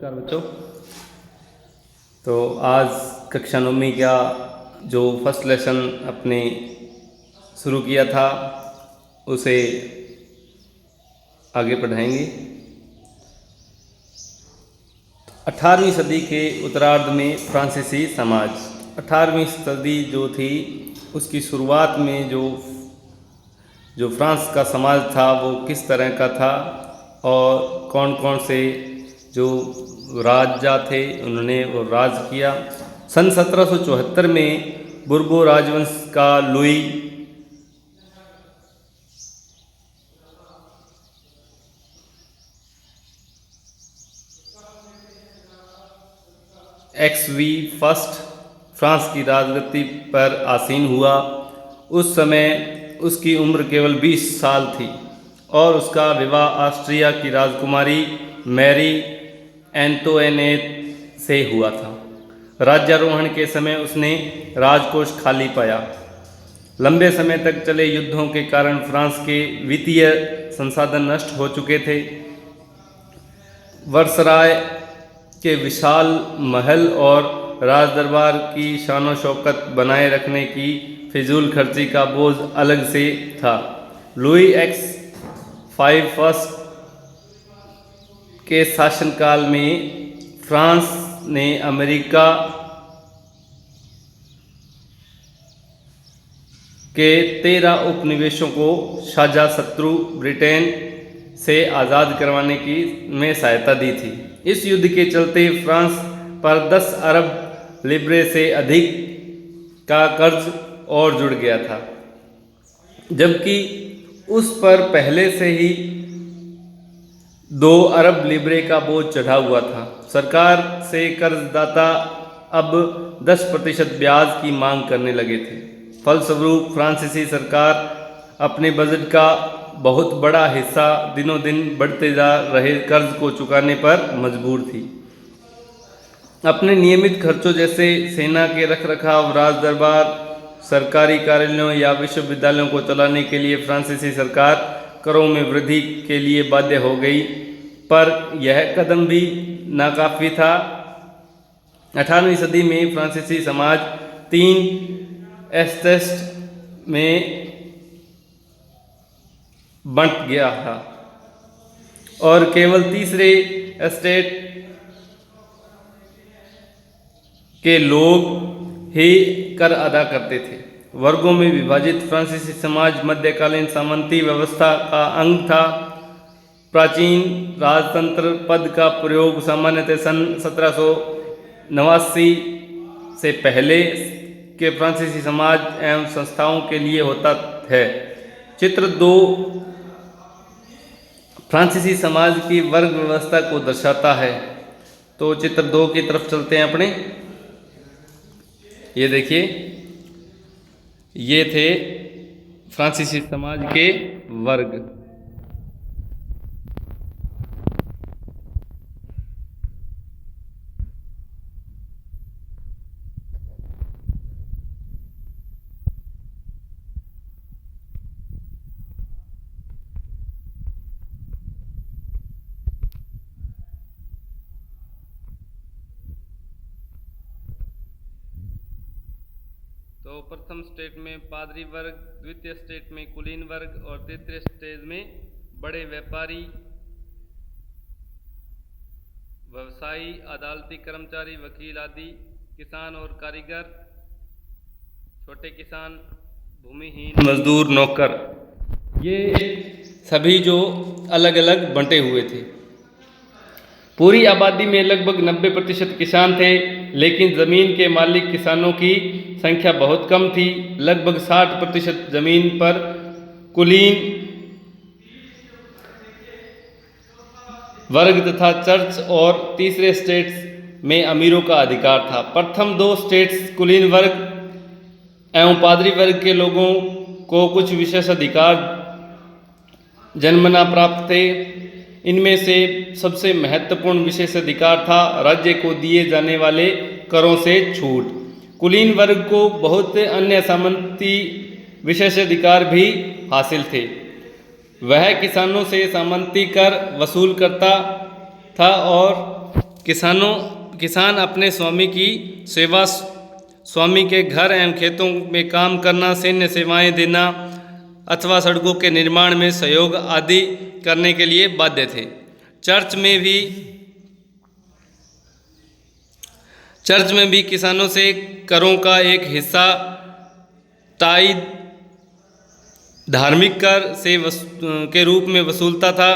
नमस्कार बच्चों। तो आज कक्षा 9वीं का जो फर्स्ट लेसन अपने शुरू किया था उसे आगे पढ़ाएंगे। 18वीं सदी के उत्तरार्ध में फ्रांसीसी समाज, 18वीं सदी जो थी उसकी शुरुआत में जो फ्रांस का समाज था वो किस तरह का था और कौन कौन से जो राजा थे उन्होंने वो राज किया। सन 1774 में बुर्बो राजवंश का लुई एक्सवी फर्स्ट फ्रांस की राजगद्दी पर आसीन हुआ। उस समय उसकी उम्र केवल 20 साल थी और उसका विवाह ऑस्ट्रिया की राजकुमारी मैरी एंटोइनेट से हुआ था। राज्यारोहण के समय उसने राजकोष खाली पाया। लंबे समय तक चले युद्धों के कारण फ्रांस के वित्तीय संसाधन नष्ट हो चुके थे। वर्सराय के विशाल महल और राजदरबार की शानो शौकत बनाए रखने की फिजूल खर्ची का बोझ अलग से था। लुई एक्स 5 फर्स्ट के शासनकाल में फ्रांस ने अमेरिका के 13 उपनिवेशों को साझा शत्रु ब्रिटेन से आज़ाद करवाने में सहायता दी थी। इस युद्ध के चलते फ्रांस पर 10 अरब लिब्रे से अधिक का कर्ज और जुड़ गया था, जबकि उस पर पहले से ही 2 अरब लिब्रे का बोझ चढ़ा हुआ था। सरकार से कर्जदाता अब 10% ब्याज की मांग करने लगे थे। फलस्वरूप फ्रांसीसी सरकार अपने बजट का बहुत बड़ा हिस्सा दिनों दिन बढ़ते जा रहे कर्ज को चुकाने पर मजबूर थी। अपने नियमित खर्चों जैसे सेना के रखरखाव, राजदरबार, सरकारी कार्यालयों या विश्वविद्यालयों को चलाने के लिए फ्रांसीसी सरकार करों में वृद्धि के लिए बाध्य हो गई, पर यह कदम भी नाकाफी था। 18वीं सदी में फ्रांसीसी समाज 3 एस्टेट में बंट गया था और केवल तीसरे एस्टेट के लोग ही कर अदा करते थे। वर्गों में विभाजित फ्रांसीसी समाज मध्यकालीन सामंती व्यवस्था का अंग था। प्राचीन राजतंत्र पद का प्रयोग सामान्यतः सन 1789 से पहले के फ्रांसीसी समाज एवं संस्थाओं के लिए होता है। चित्र 2 फ्रांसीसी समाज की वर्ग व्यवस्था को दर्शाता है। तो चित्र 2 की तरफ चलते हैं अपने। ये देखिए, ये थे फ्रांसीसी समाज के वर्ग। तो प्रथम स्टेट में पादरी वर्ग, द्वितीय स्टेट में कुलीन वर्ग और तृतीय स्टेज में बड़े व्यापारी, व्यवसायी, अदालती कर्मचारी, वकील आदि, किसान और कारीगर, छोटे किसान, भूमिहीन मजदूर, नौकर, ये सभी जो अलग अलग बंटे हुए थे। पूरी आबादी में लगभग 90% किसान थे, लेकिन ज़मीन के मालिक किसानों की संख्या बहुत कम थी। लगभग 60% ज़मीन पर कुलीन वर्ग तथा चर्च और तीसरे स्टेट्स में अमीरों का अधिकार था। प्रथम 2 स्टेट्स कुलीन वर्ग एवं पादरी वर्ग के लोगों को कुछ विशेष अधिकार जन्मना प्राप्त थे। इनमें से सबसे महत्वपूर्ण विशेष अधिकार था राज्य को दिए जाने वाले करों से छूट। कुलीन वर्ग को बहुत अन्य सामंती विशेषाधिकार भी हासिल थे। वह किसानों से सामंती कर वसूल करता था और किसान अपने स्वामी की सेवा, स्वामी के घर एवं खेतों में काम करना, सैन्य सेवाएं देना अथवा सड़कों के निर्माण में सहयोग आदि करने के लिए बाध्य थे। चर्च में भी किसानों से करों का एक हिस्सा ताइद धार्मिक कर के रूप में वसूलता था।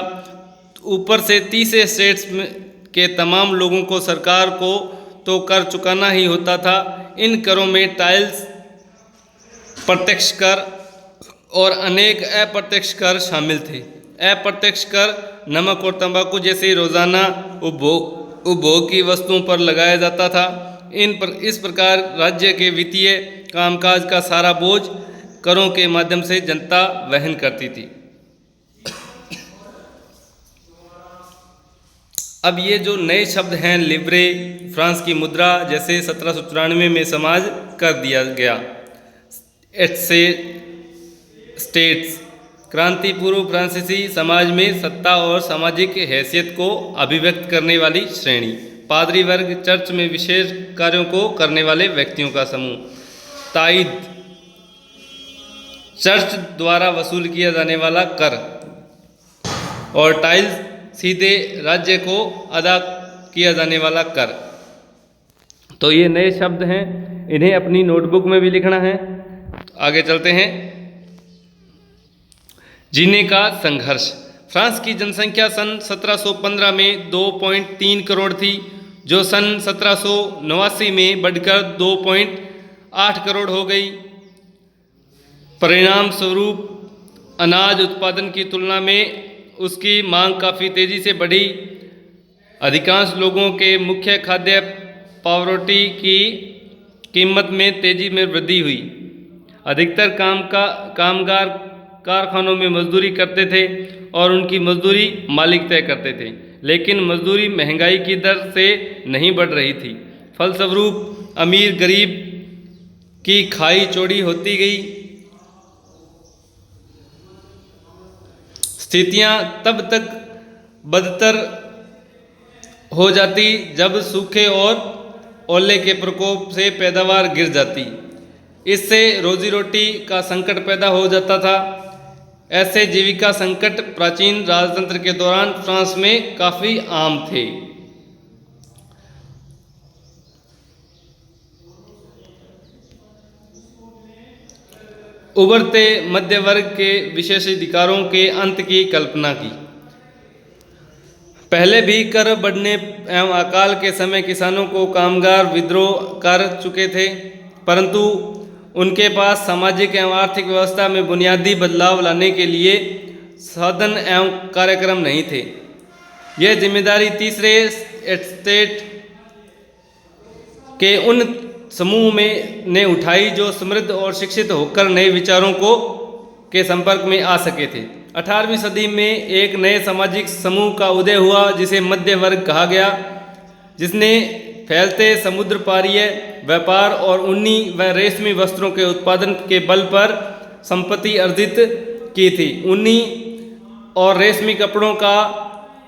ऊपर से 30 स्टेट्स के तमाम लोगों को सरकार को तो कर चुकाना ही होता था। इन करों में टैक्स, प्रत्यक्ष कर और अनेक अप्रत्यक्ष कर शामिल थे। अप्रत्यक्ष कर नमक और तंबाकू जैसे रोजाना उपभोग की वस्तुओं पर लगाया जाता था। इस प्रकार राज्य के वित्तीय कामकाज का सारा बोझ करों के माध्यम से जनता वहन करती थी। अब ये जो नए शब्द हैं, लिब्रे, फ्रांस की मुद्रा जैसे 1794 में समाज कर दिया गया। स्टेट्स, क्रांति पूर्व फ्रांसीसी समाज में सत्ता और सामाजिक हैसियत को अभिव्यक्त करने वाली श्रेणी। पादरी वर्ग, चर्च में विशेष कार्यों को करने वाले व्यक्तियों का समूह। ताइद, चर्च द्वारा वसूल किया जाने वाला कर। और टाइल्स, सीधे राज्य को अदा किया जाने वाला कर। तो ये नए शब्द हैं, इन्हें अपनी नोटबुक में भी लिखना है। आगे चलते हैं। जीने का संघर्ष। फ्रांस की जनसंख्या सन 1715 में 2.3 करोड़ थी, जो सन 1789 में बढ़कर 2.8 करोड़ हो गई। परिणाम स्वरूप अनाज उत्पादन की तुलना में उसकी मांग काफ़ी तेज़ी से बढ़ी। अधिकांश लोगों के मुख्य खाद्य पावरोटी की कीमत में तेज़ी में वृद्धि हुई। अधिकतर कामगार कारखानों में मजदूरी करते थे और उनकी मजदूरी मालिक तय करते थे, लेकिन मजदूरी महंगाई की दर से नहीं बढ़ रही थी। फलस्वरूप अमीर गरीब की खाई चौड़ी होती गई। स्थितियां तब तक बदतर हो जाती जब सूखे और ओले के प्रकोप से पैदावार गिर जाती। इससे रोजी रोटी का संकट पैदा हो जाता था। ऐसे जीविका संकट प्राचीन राजतंत्र के दौरान फ्रांस में काफ़ी आम थे। उभरते मध्य वर्ग के विशेषाधिकारों के अंत की कल्पना की। पहले भी कर बढ़ने एवं अकाल के समय किसानों को कामगार विद्रोह कर चुके थे, परंतु उनके पास सामाजिक एवं आर्थिक व्यवस्था में बुनियादी बदलाव लाने के लिए साधन एवं कार्यक्रम नहीं थे। यह जिम्मेदारी तीसरे एस्टेट के उन समूह ने उठाई जो समृद्ध और शिक्षित होकर नए विचारों के संपर्क में आ सके थे। 18वीं सदी में एक नए सामाजिक समूह का उदय हुआ जिसे मध्य वर्ग कहा गया, जिसने फैलते समुद्र पारीय व्यापार और ऊनी व रेशमी वस्त्रों के उत्पादन के बल पर संपत्ति अर्जित की थी। ऊनी और रेशमी कपड़ों का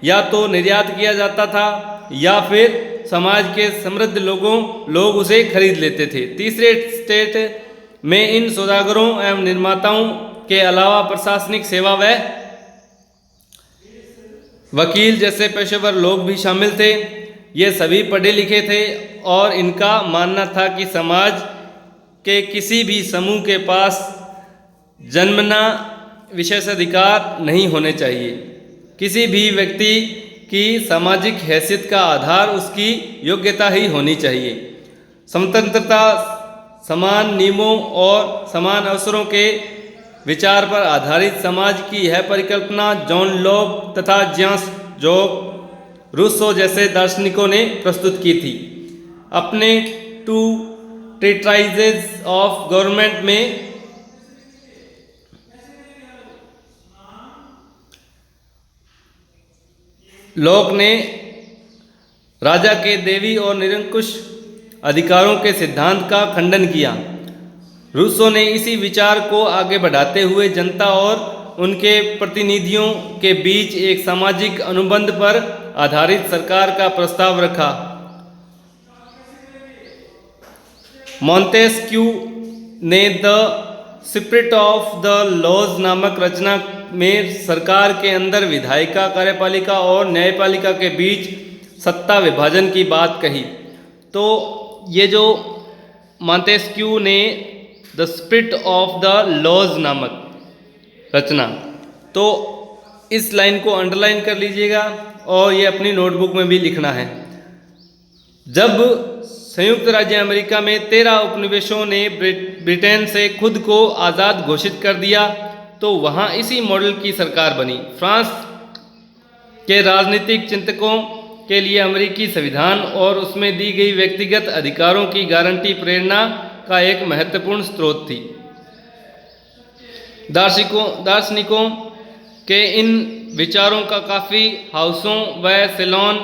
या तो निर्यात किया जाता था या फिर समाज के समृद्ध लोग उसे खरीद लेते थे। तीसरे स्टेट में इन सौदागरों एवं निर्माताओं के अलावा प्रशासनिक सेवा व वकील जैसे पेशेवर लोग भी शामिल थे। ये सभी पढ़े लिखे थे और इनका मानना था कि समाज के किसी भी समूह के पास जन्मना विशेषाधिकार नहीं होने चाहिए। किसी भी व्यक्ति की सामाजिक हैसियत का आधार उसकी योग्यता ही होनी चाहिए। स्वतंत्रता, समान नियमों और समान अवसरों के विचार पर आधारित समाज की यह परिकल्पना जॉन लॉक तथा जीन जैक रूसो जैसे दार्शनिकों ने प्रस्तुत की थी। अपने टू ट्रीटाइजेस ऑफ गवर्नमेंट में लॉक ने राजा के देवी और निरंकुश अधिकारों के सिद्धांत का खंडन किया। रूसो ने इसी विचार को आगे बढ़ाते हुए जनता और उनके प्रतिनिधियों के बीच एक सामाजिक अनुबंध पर आधारित सरकार का प्रस्ताव रखा। मॉन्टेस्क्यू ने the spirit of the laws नामक रचना में सरकार के अंदर विधायिका, कार्यपालिका और न्यायपालिका के बीच सत्ता विभाजन की बात कही। तो ये जो मॉन्टेस्क्यू ने the spirit of the laws नामक रचना, तो इस लाइन को अंडरलाइन कर लीजिएगा और ये अपनी नोटबुक में भी लिखना है। जब संयुक्त राज्य अमेरिका में 13 उपनिवेशों ने ब्रिटेन से खुद को आज़ाद घोषित कर दिया तो वहाँ इसी मॉडल की सरकार बनी। फ्रांस के राजनीतिक चिंतकों के लिए अमेरिकी संविधान और उसमें दी गई व्यक्तिगत अधिकारों की गारंटी प्रेरणा का एक महत्वपूर्ण स्रोत थी। दार्शनिकों के इन विचारों का काफ़ी हाउसों व सैलून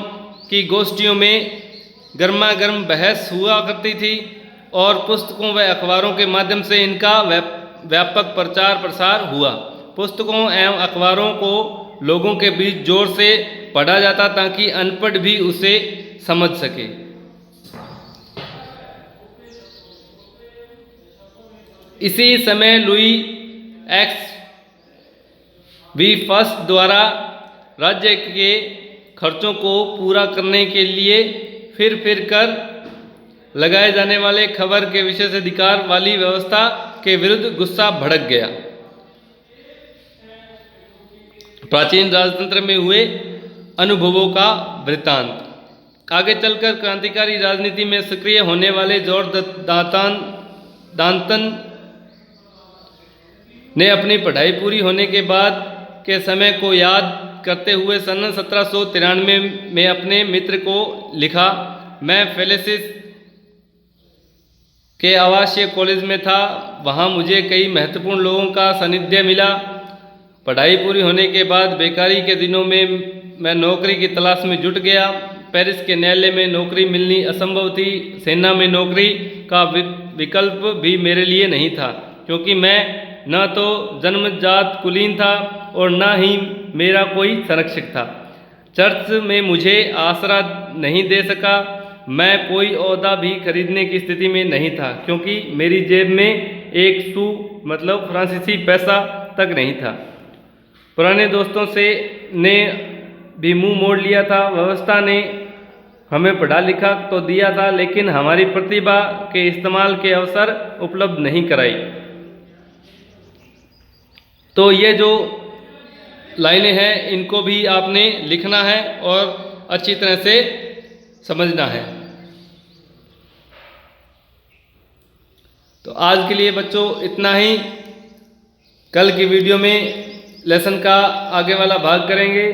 की गोष्ठियों में गर्मा गर्म बहस हुआ करती थी और पुस्तकों व अखबारों के माध्यम से इनका व्यापक प्रचार प्रसार हुआ। पुस्तकों एवं अखबारों को लोगों के बीच जोर से पढ़ा जाता ताकि अनपढ़ भी उसे समझ सके। इसी समय लुई एक्स वी फर्स्ट द्वारा राज्य के खर्चों को पूरा करने के लिए फिर कर लगाए जाने वाले खबर के विशेष अधिकार वाली व्यवस्था के विरुद्ध गुस्सा भड़क गया। प्राचीन राजतंत्र में हुए अनुभवों का वृत्तांत। आगे चलकर क्रांतिकारी राजनीति में सक्रिय होने वाले जॉर्ज डाल्टन ने अपनी पढ़ाई पूरी होने के बाद के समय को याद करते हुए सन 1793 में अपने मित्र को लिखा, मैं फेलिसिस के आवासीय कॉलेज में था, वहाँ मुझे कई महत्वपूर्ण लोगों का सानिध्य मिला। पढ़ाई पूरी होने के बाद बेकारी के दिनों में मैं नौकरी की तलाश में जुट गया। पेरिस के न्यायालय में नौकरी मिलनी असंभव थी। सेना में नौकरी का विकल्प भी मेरे लिए नहीं था, क्योंकि मैं न तो जन्मजात कुलीन था और न ही मेरा कोई संरक्षक था। चर्च में मुझे आसरा नहीं दे सका। मैं कोई ओहदा भी खरीदने की स्थिति में नहीं था, क्योंकि मेरी जेब में एक सू मतलब फ्रांसीसी पैसा तक नहीं था। पुराने दोस्तों से ने भी मुंह मोड़ लिया था। व्यवस्था ने हमें पढ़ा लिखा तो दिया था, लेकिन हमारी प्रतिभा के इस्तेमाल के अवसर उपलब्ध नहीं कराई। तो ये जो लाइनें हैं इनको भी आपने लिखना है और अच्छी तरह से समझना है। तो आज के लिए बच्चों इतना ही। कल की वीडियो में लेसन का आगे वाला भाग करेंगे।